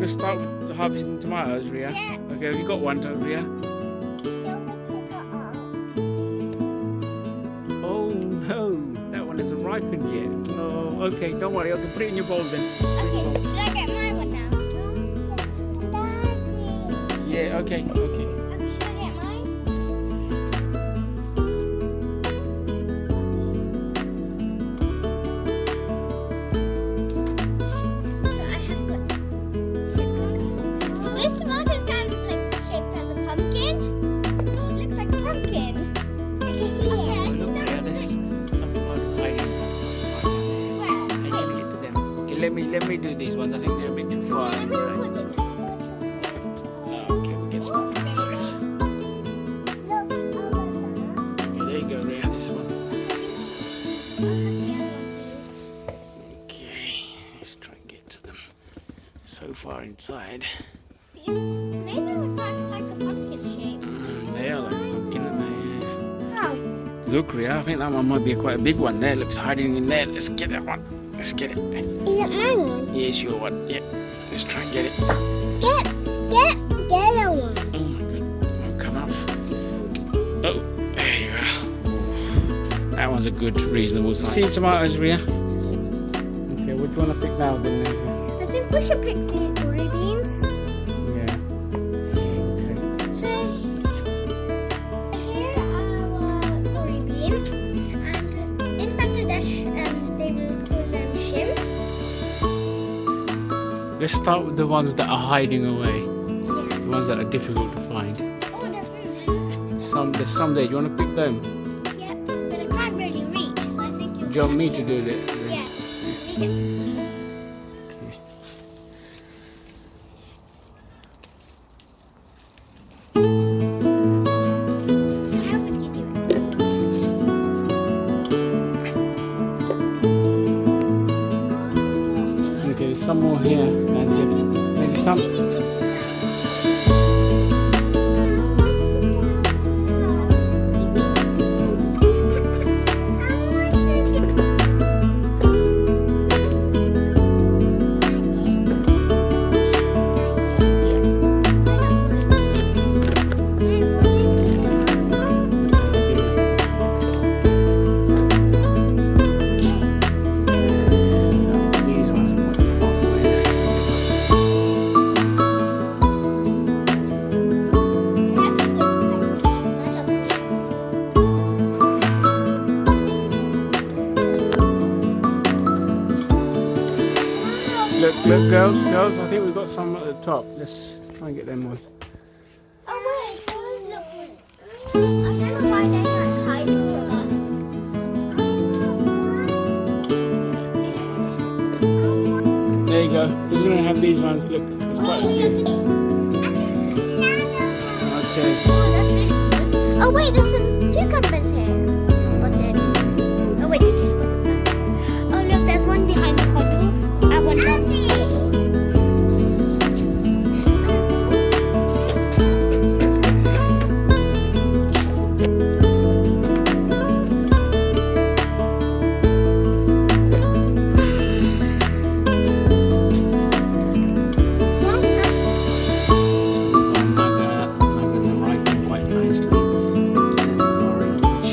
going to start with harvesting tomatoes, Ria? Yeah. Okay, have you got one, Ria? Oh no, that one isn't ripened yet. Oh, okay, don't worry, I can put it in your bowl then. Okay, should I get my one now? Yeah, okay, okay. Should I get mine? So I have got this tomato is kind of like shaped as a pumpkin. It looks like a pumpkin. Okay, Oh, look, Ria, there's some tomatoes hiding. where? I'm going to get to them. Okay, let me do these ones. I think they're a bit too far Let me inside. put it. Okay, we'll get some. Okay, there you go, Ria, this one. Okay, let's try and get to them. So far inside. Maybe it would like a pumpkin shape. They are like pumpkin, aren't they? Oh. Look, Ria, I think that one might be quite a big one there. Looks hiding in there. Let's get that one. Let's get it. Is it my one? Yeah, it's your one. Yeah. Let's try and get it. Get a one. Oh my god. Oh, come off. Oh, there you go. That one's a good, reasonable size. See tomatoes, Ria? Okay, what do you want to pick now then, Nancy? I think we should pick the uri beans. Yeah. Okay. So here are our uri beans, and in Bangladesh they will call them shim. Let's start with the ones that are hiding away. Yeah. The ones that are difficult to find. Oh, there's one. There's some there. Do you want to pick them? Yeah, but I can't really reach, so I think you. Do you want me to do that? Yeah. We can. Okay. How would you do it? Okay, some more here. Nancy, come. These ones are quite far away. Look, girls, I think we've got some at the top. Let's try and get them ones. Oh wait, those look good. I don't know why they're like hiding from us. There you go. We're going to have these ones. Look, there's quite a Look few. at it. Okay. Oh, that's really good. Oh wait, there's some cucumbers here. Just spotted. Oh wait, you just spotted them. Oh look, there's one behind the kodu. One down the kodu. Nuggets are ripening quite nicely. It's orange.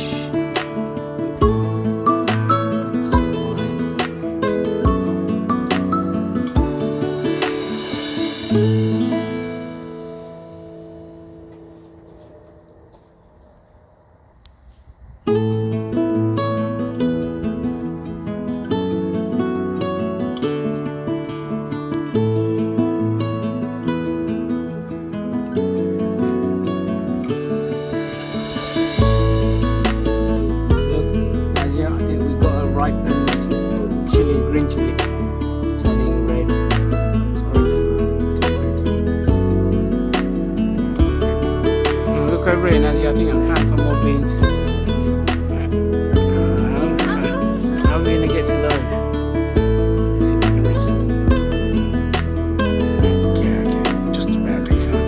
Look, Nadia, I think we've got a ripened chili, green chili, turning red. Sorry. Look over here, Nadia. I think I found some more beans. How are we going to get to those? Let's see if we can reach them. Okay, just about reach them.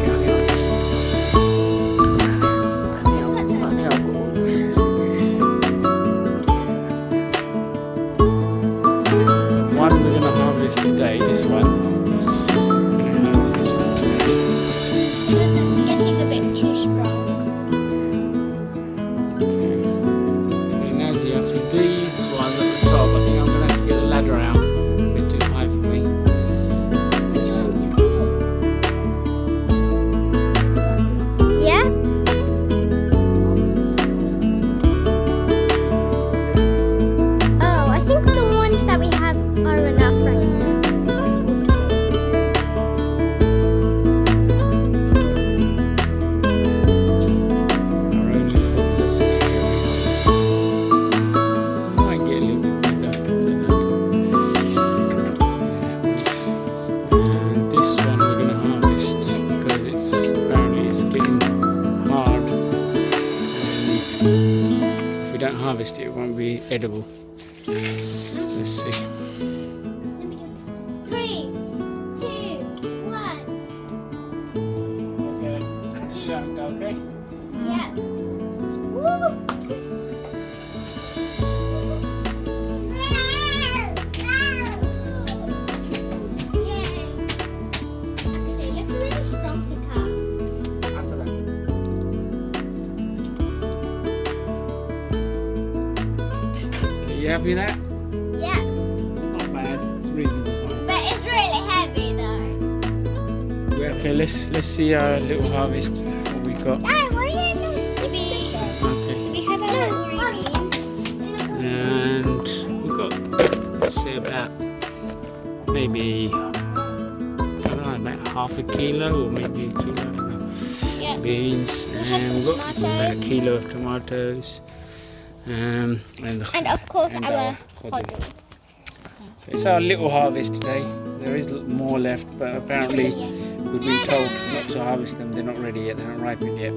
Okay, I think I'll go all the way. One we're going to harvest today, this one. We're going to figure out. A bit too high for me. Yeah. Oh, I think the ones that we have are enough right now. Our only toddlers are here. Might get a little bit bigger. I don't know. And this one we're going to harvest because it's apparently it's getting hard. And if we don't harvest it, it won't be edible. Let's see. 3, 2, 1. Okay. Okay. Yeah. Woo! Yay! Actually, it looks really strong to cut. Are you happy with that? Yeah, Not bad. It's reasonable size. but it's really heavy though. Well, okay, let's see our little harvest. What we got. Dad, what are you doing? Okay. We have our beans. And we got, let's say about maybe I don't know, about half a kilo or maybe a kilo. I don't know. Yeah. Beans, and we've got about a tomatoes. kilo of tomatoes. And And of course and our hodl. hodl. So it's our little harvest today. There is more left, but apparently we've been told not to harvest them. They're not ready yet. They're not ripened yet.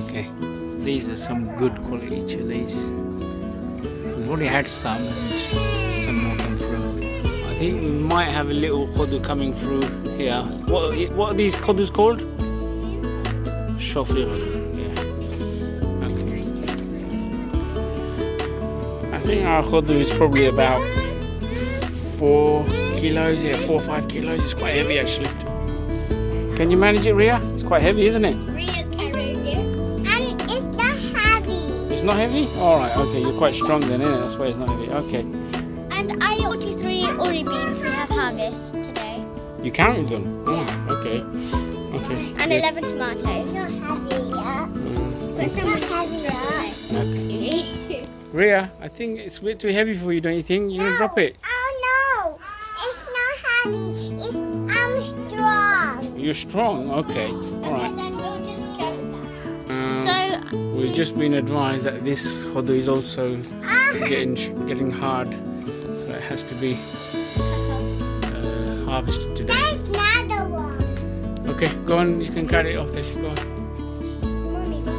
Okay, these are some good quality chilies. We've already had some, and some more come through. I think we might have a little hodl coming through here. What are these hodls called? Shofli hodl. Yeah. Okay. I think our hodl is probably about 4 kilos. Yeah, 4 or 5 kilos. It's quite heavy actually. Can you manage it, Ria? It's quite heavy, isn't it? Ria's carrying it. And it's not heavy. It's not heavy? Alright, okay, you're quite strong then, isn't it? That's why it's not heavy. Okay. And I 43 uri beans we have harvest today. You counted them? Oh, okay. Okay. And good. 11 tomatoes. It's not heavy yet. But some not heavy yet. Okay. Ria, I think it's a bit too heavy for you, don't you think? You're gonna drop it. Oh no! It's not heavy. I'm strong. You're strong? Okay. Alright. And then we'll just shove that. So We've just been advised that this hodl is also getting hard. So it has to be harvested today. there's another one. Okay, go on, you can cut it off there. Go on. Mommy, go.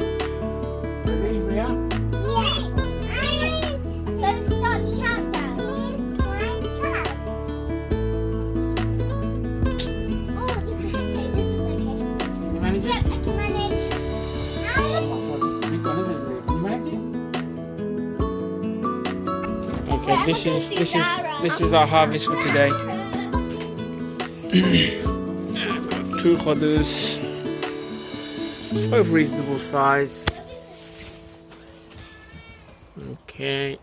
Ready, Ria? Let's start the countdown. Oh, this is okay. Can you manage Yep, it? I can manage. Big one, isn't it, Ria? Can you manage it? Okay, Yeah, this is our harvest for today. I've got 2 hodls, both reasonable size. Okay.